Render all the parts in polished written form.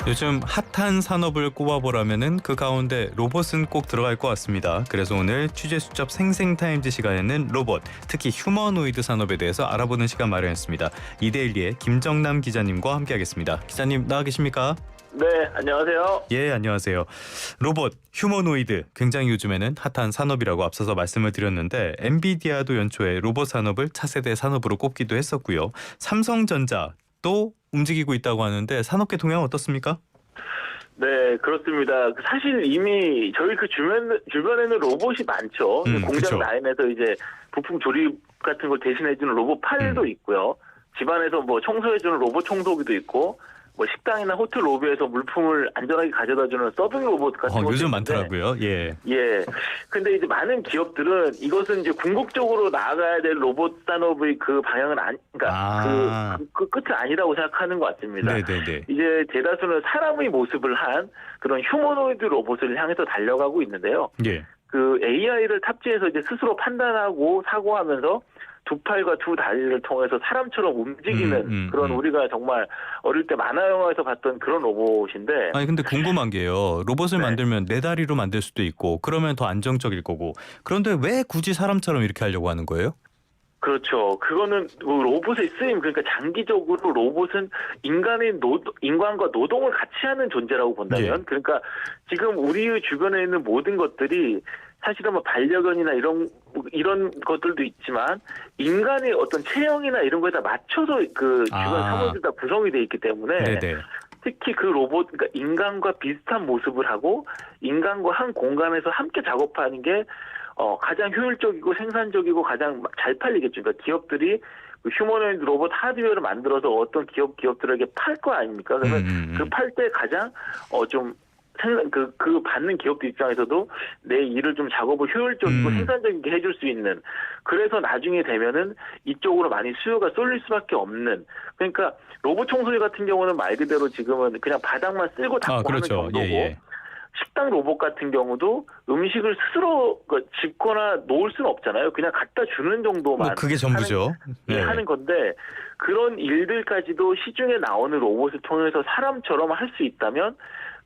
요즘 핫한 산업을 꼽아보라면은 그 가운데 로봇은 꼭 들어갈 것 같습니다. 그래서 오늘 취재 수첩 생생타임즈 시간에는 로봇, 특히 휴머노이드 산업에 대해서 알아보는 시간 마련했습니다. 이데일리의 김정남 기자님과 함께하겠습니다. 기자님 나와 계십니까? 네, 안녕하세요. 예, 안녕하세요. 로봇, 휴머노이드 굉장히 요즘에는 핫한 산업이라고 앞서서 말씀을 드렸는데 엔비디아도 연초에 로봇 산업을 차세대 산업으로 꼽기도 했었고요. 삼성전자 또 움직이고 있다고 하는데 산업계 동향 어떻습니까? 네, 그렇습니다. 사실 이미 저희 주변에는 로봇이 많죠. 공장 그쵸. 라인에서 이제 부품 조립 같은 걸 대신해주는 로봇 팔도 있고요. 집안에서 뭐 청소해주는 로봇 청소기도 있고, 뭐 식당이나 호텔 로비에서 물품을 안전하게 가져다주는 서빙 로봇 같은 것도 요즘 있는데, 많더라고요. 예. 예. 근데 이제 많은 기업들은 이것은 이제 궁극적으로 나아가야 될 로봇 산업의 그 방향은 그러니까 그 끝은 아니라고 생각하는 것 같습니다. 네네네. 이제 대다수는 사람의 모습을 한 그런 휴머노이드 로봇을 향해서 달려가고 있는데요. 예. 그 AI를 탑재해서 이제 스스로 판단하고 사고하면서 두 팔과 두 다리를 통해서 사람처럼 움직이는 그런 우리가 정말 어릴 때 만화 영화에서 봤던 그런 로봇인데. 아니 근데 궁금한 게요. 로봇을 네. 만들면 네 다리로 만들 수도 있고 그러면 더 안정적일 거고 그런데 왜 굳이 사람처럼 이렇게 하려고 하는 거예요? 그렇죠. 그거는 로봇의 쓰임, 그러니까 장기적으로 로봇은 인간과 노동을 같이 하는 존재라고 본다면, 예. 그러니까 지금 우리의 주변에 있는 모든 것들이 사실은 뭐 반려견이나 이런 것들도 있지만 인간의 어떤 체형이나 이런 거에 다 맞춰서 그 주변 사물들 다 구성이 돼 있기 때문에. 네네. 특히 그 로봇, 그러니까 인간과 비슷한 모습을 하고 인간과 한 공간에서 함께 작업하는 게 가장 효율적이고 생산적이고 가장 잘 팔리겠죠. 그러니까 기업들이 그 휴머노이드 로봇 하드웨어를 만들어서 어떤 기업들에게 팔 거 아닙니까? 그러면 그 팔 때 가장 좀 그 받는 기업들 입장에서도 내 일을 좀 작업을 효율적이고 생산적이게 해줄 수 있는, 그래서 나중에 되면은 이쪽으로 많이 수요가 쏠릴 수밖에 없는. 그러니까 로봇 청소기 같은 경우는 말 그대로 지금은 그냥 바닥만 쓸고 닦고 그렇죠. 하는 정도고, 예. 식당 로봇 같은 경우도 음식을 스스로 집거나 놓을 수는 없잖아요. 그냥 갖다 주는 정도만. 그게 전부죠. 하는 건데, 그런 일들까지도 시중에 나오는 로봇을 통해서 사람처럼 할 수 있다면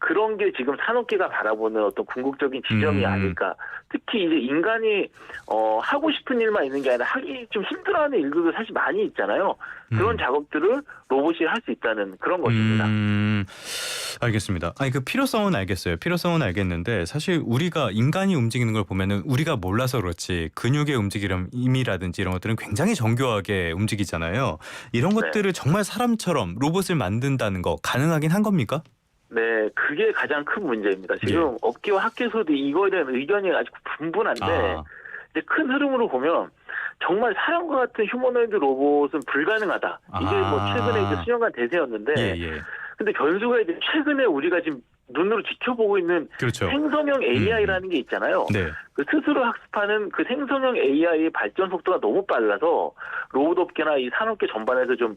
그런 게 지금 산업계가 바라보는 어떤 궁극적인 지점이 아닐까. 특히 이제 인간이 하고 싶은 일만 있는 게 아니라 하기 좀 힘들어하는 일들도 사실 많이 있잖아요. 그런 작업들을 로봇이 할 수 있다는 그런 것입니다. 알겠습니다. 아니 그 필요성은 알겠어요. 필요성은 알겠는데 사실 우리가 인간이 움직이는 걸 보면은 우리가 몰라서 그렇지 근육의 움직임이라든지 이런 것들은 굉장히 정교하게 움직이잖아요. 이런 것들을 정말 사람처럼 로봇을 만든다는 거 가능하긴 한 겁니까? 네, 그게 가장 큰 문제입니다. 지금 업계와 학계에서도 이거에 대한 의견이 아직 분분한데, 이제 큰 흐름으로 보면 정말 사람과 같은 휴머노이드 로봇은 불가능하다. 이게 뭐 최근에 이제 수년간 대세였는데, 근데 변수가 이제 최근에 우리가 지금 눈으로 지켜보고 있는 그렇죠. 생성형 AI라는 게 있잖아요. 네. 그 스스로 학습하는 그 생성형 AI의 발전 속도가 너무 빨라서 로봇 업계나 이 산업계 전반에서 좀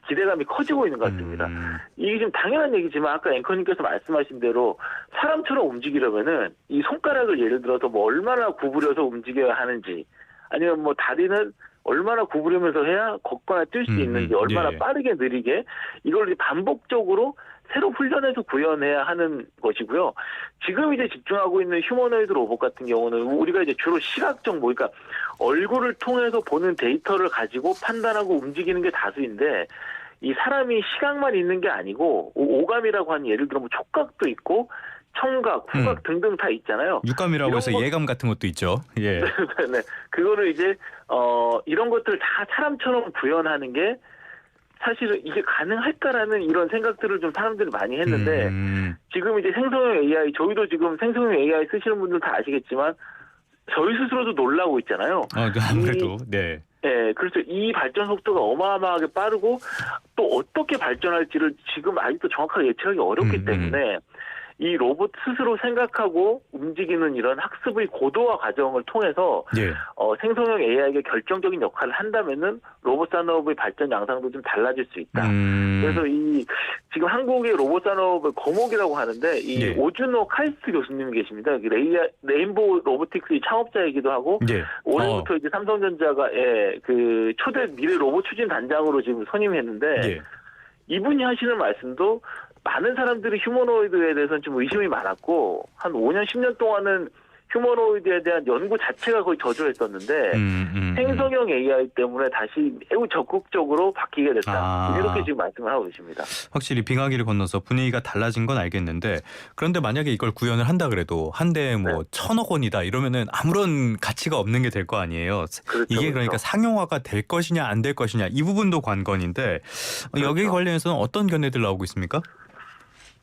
기대감이 커지고 있는 것 같습니다. 이게 좀 당연한 얘기지만 아까 앵커님께서 말씀하신 대로 사람처럼 움직이려면은 이 손가락을 예를 들어서 뭐 얼마나 구부려서 움직여야 하는지, 아니면 뭐 다리는 얼마나 구부리면서 해야 걷거나 뛸 수 있는지, 얼마나 빠르게 느리게, 이걸 이제 반복적으로 새로 훈련해서 구현해야 하는 것이고요. 지금 이제 집중하고 있는 휴머노이드 로봇 같은 경우는 우리가 이제 주로 시각적, 그러니까 얼굴을 통해서 보는 데이터를 가지고 판단하고 움직이는 게 다수인데, 이 사람이 시각만 있는 게 아니고 오감이라고 하는, 예를 들어 뭐 촉각도 있고 청각, 후각 등등 다 있잖아요. 육감이라고 해서 예감 같은 것도 있죠. 예. 네, 그거를 이제 이런 것들을 다 사람처럼 구현하는 게 사실은 이게 가능할까라는 이런 생각들을 좀 사람들이 많이 했는데, 지금 이제 생성형 AI, 저희도 지금 생성형 AI 쓰시는 분들 다 아시겠지만 저희 스스로도 놀라고 있잖아요. 아무래도 네. 네, 그래서 이 발전 속도가 어마어마하게 빠르고 또 어떻게 발전할지를 지금 아직도 정확하게 예측하기 어렵기 때문에 이 로봇 스스로 생각하고 움직이는 이런 학습의 고도화 과정을 통해서 생성형 AI가 결정적인 역할을 한다면은 로봇 산업의 발전 양상도 좀 달라질 수 있다. 그래서 이 지금 한국의 로봇 산업의 거목이라고 하는데 이 오준호 카이스트 교수님이 계십니다. 레인보우 로보틱스의 창업자이기도 하고 올해부터 이제 삼성전자가 그 초대 미래 로봇 추진 단장으로 지금 선임했는데 이분이 하시는 말씀도 많은 사람들이 휴머노이드에 대해서는 좀 의심이 많았고 한 5년 10년 동안은 휴머노이드에 대한 연구 자체가 거의 저조했었는데 생성형 AI 때문에 다시 매우 적극적으로 바뀌게 됐다. 이렇게 지금 말씀을 하고 계십니다. 확실히 빙하기를 건너서 분위기가 달라진 건 알겠는데 그런데 만약에 이걸 구현을 한다 그래도 한 대에 뭐 1,000억 원이다 이러면은 아무런 가치가 없는 게 될 거 아니에요. 그렇죠, 이게 그러니까 그렇죠. 상용화가 될 것이냐 안 될 것이냐 이 부분도 관건인데 여기 관련해서는 어떤 견해들 나오고 있습니까?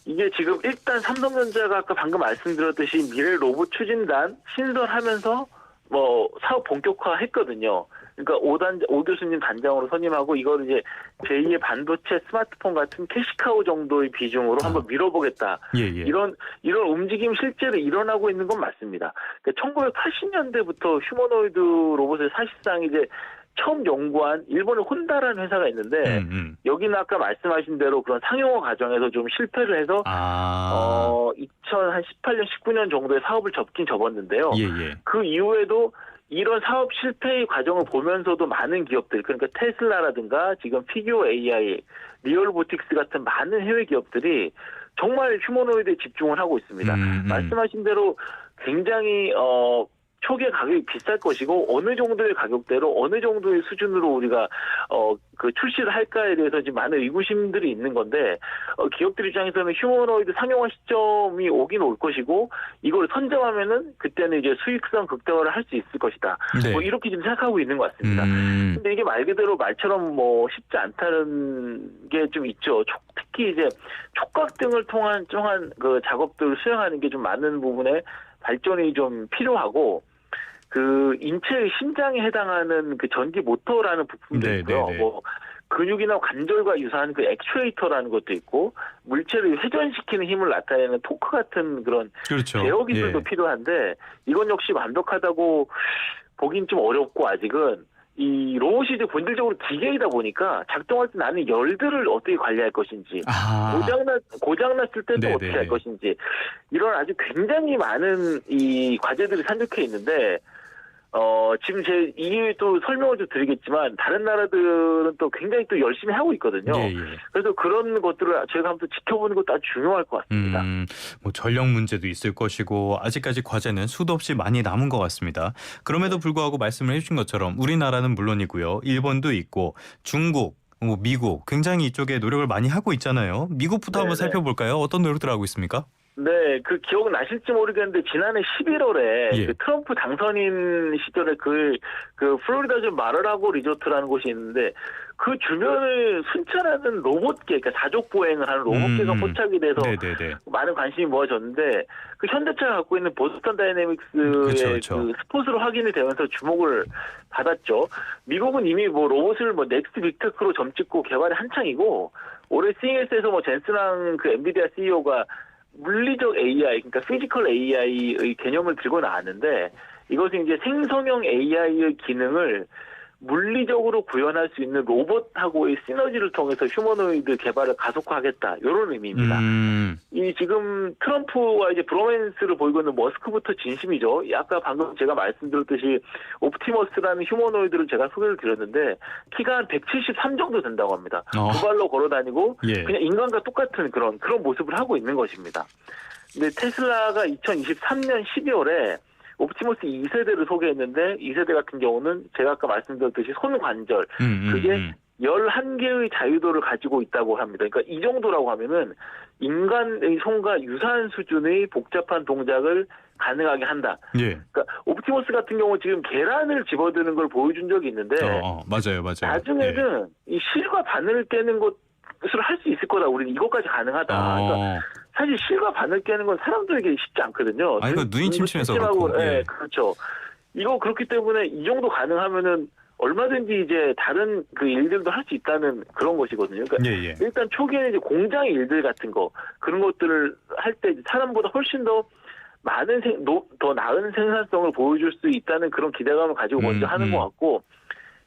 이게 지금 일단 삼성전자가 아까 방금 말씀드렸듯이 미래 로봇 추진단 신설하면서 뭐 사업 본격화했거든요. 그러니까 오 교수님 단장으로 선임하고 이걸 이제 제2의 반도체 스마트폰 같은 캐시카우 정도의 비중으로 한번 밀어보겠다. 예. 이런 움직임 실제로 일어나고 있는 건 맞습니다. 그러니까 1980년대부터 휴머노이드 로봇을 사실상 이제 처음 연구한 일본의 혼다라는 회사가 있는데 여기는 아까 말씀하신 대로 그런 상용화 과정에서 좀 실패를 해서 2018년 19년 정도에 사업을 접긴 접었는데요. 예. 그 이후에도 이런 사업 실패의 과정을 보면서도 많은 기업들 그러니까 테슬라라든가 지금 피규어 AI, 리얼보틱스 같은 많은 해외 기업들이 정말 휴머노이드에 집중을 하고 있습니다. 말씀하신 대로 굉장히 초기에 가격이 비쌀 것이고 어느 정도의 가격대로 어느 정도의 수준으로 우리가 그 출시를 할까에 대해서 지금 많은 의구심들이 있는 건데 기업들 입장에서는 휴머노이드 상용화 시점이 오긴 올 것이고 이걸 선점하면은 그때는 이제 수익성 극대화를 할 수 있을 것이다. 네. 뭐 이렇게 지금 생각하고 있는 것 같습니다. 근데 이게 말 그대로 말처럼 뭐 쉽지 않다는 게 좀 있죠. 특히 이제 촉각 등을 통한 그 작업들을 수행하는 게 좀 많은 부분에 발전이 좀 필요하고 그 인체의 심장에 해당하는 그 전기 모터라는 부품도 있고요. 뭐 근육이나 관절과 유사한 그 액추에이터라는 것도 있고 물체를 회전시키는 힘을 나타내는 토크 같은 그런 제어 기술도 필요한데 이건 역시 완벽하다고 보긴 좀 어렵고 아직은 이 로봇이 이제 본질적으로 기계이다 보니까 작동할 때 나는 열들을 어떻게 관리할 것인지 고장났을 때도 어떻게 할 것인지 이런 아주 굉장히 많은 이 과제들이 산적해 있는데 지금 이게 또 설명을 좀 드리겠지만 다른 나라들은 또 굉장히 또 열심히 하고 있거든요. 그래서 그런 것들을 저희가 한번 지켜보는 것도 아주 중요할 것 같습니다. 뭐 전력 문제도 있을 것이고 아직까지 과제는 수도 없이 많이 남은 것 같습니다. 그럼에도 불구하고 말씀을 해주신 것처럼 우리나라는 물론이고요. 일본도 있고 중국, 미국 굉장히 이쪽에 노력을 많이 하고 있잖아요. 미국부터 한번 살펴볼까요? 어떤 노력들 하고 있습니까? 네, 그 기억 나실지 모르겠는데 지난해 11월에 그 트럼프 당선인 시절에 그 플로리다주 마르라고 리조트라는 곳이 있는데 그 주변을 순찰하는 로봇계, 그러니까 사족 보행을 하는 로봇계가 포착이 돼서 많은 관심이 모아졌는데 그 현대차가 갖고 있는 보스턴 다이내믹스의 그 스폿으로 확인이 되면서 주목을 받았죠. 미국은 이미 뭐 로봇을 뭐 넥스트 빅테크로 점찍고 개발이 한창이고 올해 CES에서 뭐 젠슨왕 그 엔비디아 CEO가 물리적 AI, 그러니까 피지컬 AI의 개념을 들고 나왔는데 이것은 이제 생성형 AI의 기능을 물리적으로 구현할 수 있는 로봇하고의 시너지를 통해서 휴머노이드 개발을 가속화하겠다. 이런 의미입니다. 이 지금 트럼프와 이제 브로맨스를 보이고 있는 머스크부터 진심이죠. 아까 방금 제가 말씀드렸듯이 옵티머스라는 휴머노이드를 제가 소개를 드렸는데 키가 한 173 정도 된다고 합니다. 두 발로 걸어 다니고 그냥 인간과 똑같은 그런 모습을 하고 있는 것입니다. 근데 테슬라가 2023년 12월에 옵티머스 2세대를 소개했는데 2세대 같은 경우는 제가 아까 말씀드렸듯이 손 관절 그게 11개의 자유도를 가지고 있다고 합니다. 그러니까 이 정도라고 하면은 인간의 손과 유사한 수준의 복잡한 동작을 가능하게 한다. 그러니까 옵티머스 같은 경우 지금 계란을 집어드는 걸 보여준 적이 있는데 맞아요. 나중에는 이 실과 바늘 깨는 것을 할 수 있을 거다. 우리는 이것까지 가능하다. 그러니까 사실 실과 바늘 깨는 건 사람들에게 쉽지 않거든요. 이거 눈이 침침해서 그렇고. 네, 그렇죠. 이거 그렇기 때문에 이 정도 가능하면은 얼마든지 이제 다른 그 일들도 할 수 있다는 그런 것이거든요. 그러니까 일단 초기에는 이제 공장 일들 같은 거 그런 것들을 할 때 사람보다 훨씬 더 많은 더 나은 생산성을 보여줄 수 있다는 그런 기대감을 가지고 먼저 하는 것 같고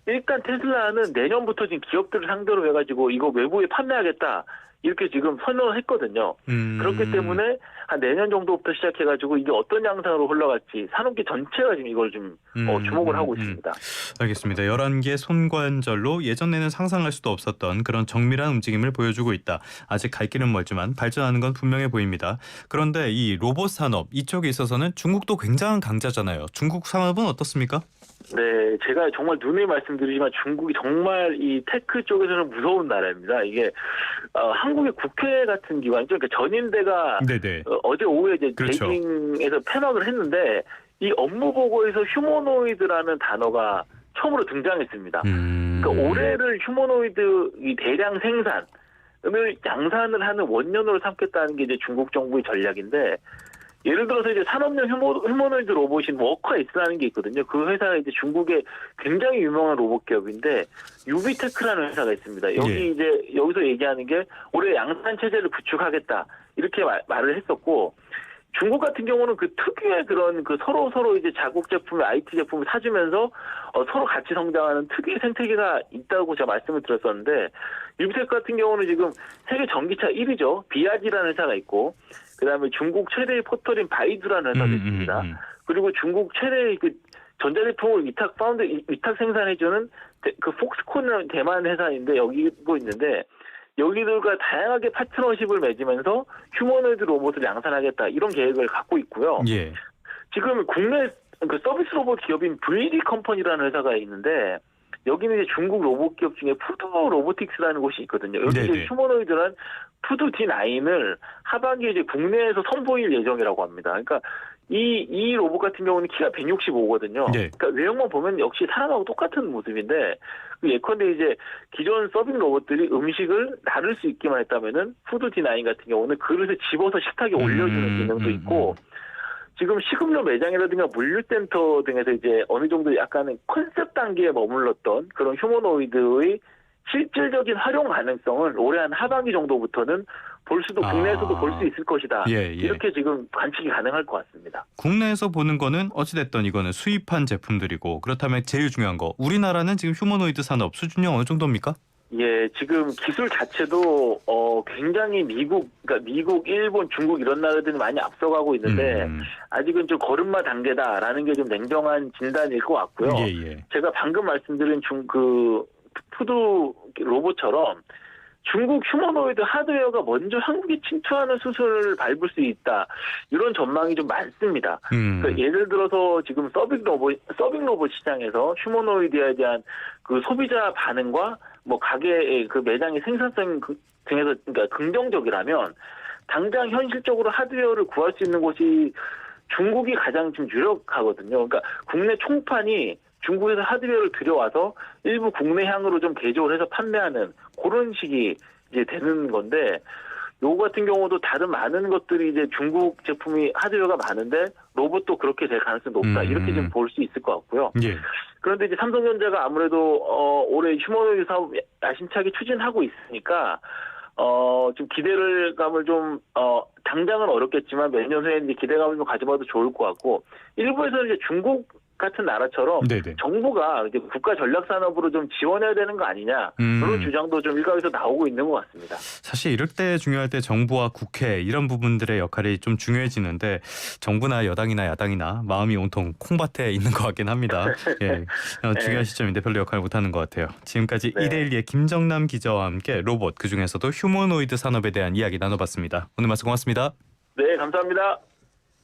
일단 테슬라는 내년부터 지금 기업들을 상대로 해가지고 이거 외부에 판매하겠다. 이렇게 지금 선언을 했거든요. 그렇기 때문에 한 내년 정도부터 시작해가지고 이게 어떤 양상으로 흘러갈지 산업계 전체가 지금 이걸 좀 주목을 하고 있습니다. 알겠습니다. 11개 손관절로 예전에는 상상할 수도 없었던 그런 정밀한 움직임을 보여주고 있다. 아직 갈 길은 멀지만 발전하는 건 분명해 보입니다. 그런데 이 로봇 산업 이쪽에 있어서는 중국도 굉장한 강자잖아요. 중국 산업은 어떻습니까? 네, 제가 정말 누누이 말씀드리지만 중국이 정말 이 테크 쪽에서는 무서운 나라입니다. 이게 한국의 국회 같은 기관이죠. 그러니까 전인대가 네네. 어제 오후에 이제 그렇죠. 베이징에서 폐막을 했는데 이 업무 보고에서 휴머노이드라는 단어가 처음으로 등장했습니다. 그러니까 올해를 휴머노이드 이 대량 생산을 양산을 하는 원년으로 삼겠다는 게 이제 중국 정부의 전략인데. 예를 들어서 이제 산업용 휴머노이드 로봇인 워커S라는 게 있거든요. 그 회사가 이제 중국의 굉장히 유명한 로봇 기업인데 유비테크라는 회사가 있습니다. 여기 예. 이제 여기서 얘기하는 게 올해 양산 체제를 구축하겠다 이렇게 말을 했었고 중국 같은 경우는 그 특유의 그런 그 서로 이제 자국 제품의 IT 제품을 사주면서 서로 같이 성장하는 특유의 생태계가 있다고 제가 말씀을 드렸었는데 유비테크 같은 경우는 지금 세계 전기차 1위죠. 비아지라는 회사가 있고 그다음에 중국 최대의 포털인 바이두라는 회사도 있습니다. 그리고 중국 최대의 그 전자제품을 위탁 생산해주는 그 폭스콘이라는 대만 회사인데 여기도 있는데 여기들과 다양하게 파트너십을 맺으면서 휴머노이드 로봇을 양산하겠다 이런 계획을 갖고 있고요. 예. 지금 국내 그 서비스 로봇 기업인 VD 컴퍼니라는 회사가 있는데 여기는 이제 중국 로봇 기업 중에 푸드 로보틱스라는 곳이 있거든요. 여기 이제 휴머노이드란 푸드 D9을 하반기에 이제 국내에서 선보일 예정이라고 합니다. 그러니까 이 로봇 같은 경우는 키가 165거든요. 네. 그러니까 외형만 보면 역시 사람하고 똑같은 모습인데 예컨대 이제 기존 서빙 로봇들이 음식을 나를 수 있기만 했다면은 푸드 D9 같은 경우는 그릇에 집어서 식탁에 올려주는 기능도 있고 지금 식음료 매장이라든가 물류센터 등에서 이제 어느 정도 약간은 컨셉 단계에 머물렀던 그런 휴머노이드의 실질적인 활용 가능성을 올해 한 하반기 정도부터는 국내에서도 볼 수 있을 것이다. 예. 이렇게 지금 관측이 가능할 것 같습니다. 국내에서 보는 거는 어찌됐든 이거는 수입한 제품들이고 그렇다면 제일 중요한 거 우리나라는 지금 휴머노이드 산업 수준이 어느 정도입니까? 예, 지금 기술 자체도 굉장히 그러니까 미국, 일본, 중국 이런 나라들이 많이 앞서가고 있는데 아직은 좀 걸음마 단계다라는 게 좀 냉정한 진단일 것 같고요. 예. 제가 방금 말씀드린 푸드 로봇처럼 중국 휴머노이드 하드웨어가 먼저 한국에 침투하는 수순을 밟을 수 있다. 이런 전망이 좀 많습니다. 그러니까 예를 들어서 지금 서빙 로봇 시장에서 휴머노이드에 대한 그 소비자 반응과 뭐 가게의 그 매장의 생산성 등에서 그러니까 긍정적이라면 당장 현실적으로 하드웨어를 구할 수 있는 곳이 중국이 가장 좀 유력하거든요. 그러니까 국내 총판이 중국에서 하드웨어를 들여와서 일부 국내향으로 좀 개조를 해서 판매하는 그런 식이 이제 되는 건데 요거 같은 경우도 다른 많은 것들이 이제 중국 제품이 하드웨어가 많은데 로봇도 그렇게 될 가능성이 높다. 이렇게 좀 볼 수 있을 것 같고요. 예. 그런데 이제 삼성전자가 아무래도 올해 휴머노이드 사업 야심차게 추진하고 있으니까 좀 기대감을 좀 당장은 어렵겠지만 몇 년 후에 이제 기대감을 좀 가져봐도 좋을 것 같고 일부에서는 이제 중국 같은 나라처럼 네네. 정부가 이제 국가 전략 산업으로 좀 지원해야 되는 거 아니냐 그런 주장도 좀 일각에서 나오고 있는 것 같습니다. 사실 이럴 때 중요할 때 정부와 국회 이런 부분들의 역할이 좀 중요해지는데 정부나 여당이나 야당이나 마음이 온통 콩밭에 있는 것 같긴 합니다. 예, 중요한 시점인데 별로 역할을 못하는 것 같아요. 지금까지 네. 이데일리의 김정남 기자와 함께 로봇 그중에서도 휴머노이드 산업에 대한 이야기 나눠봤습니다. 오늘 말씀 고맙습니다. 네, 감사합니다.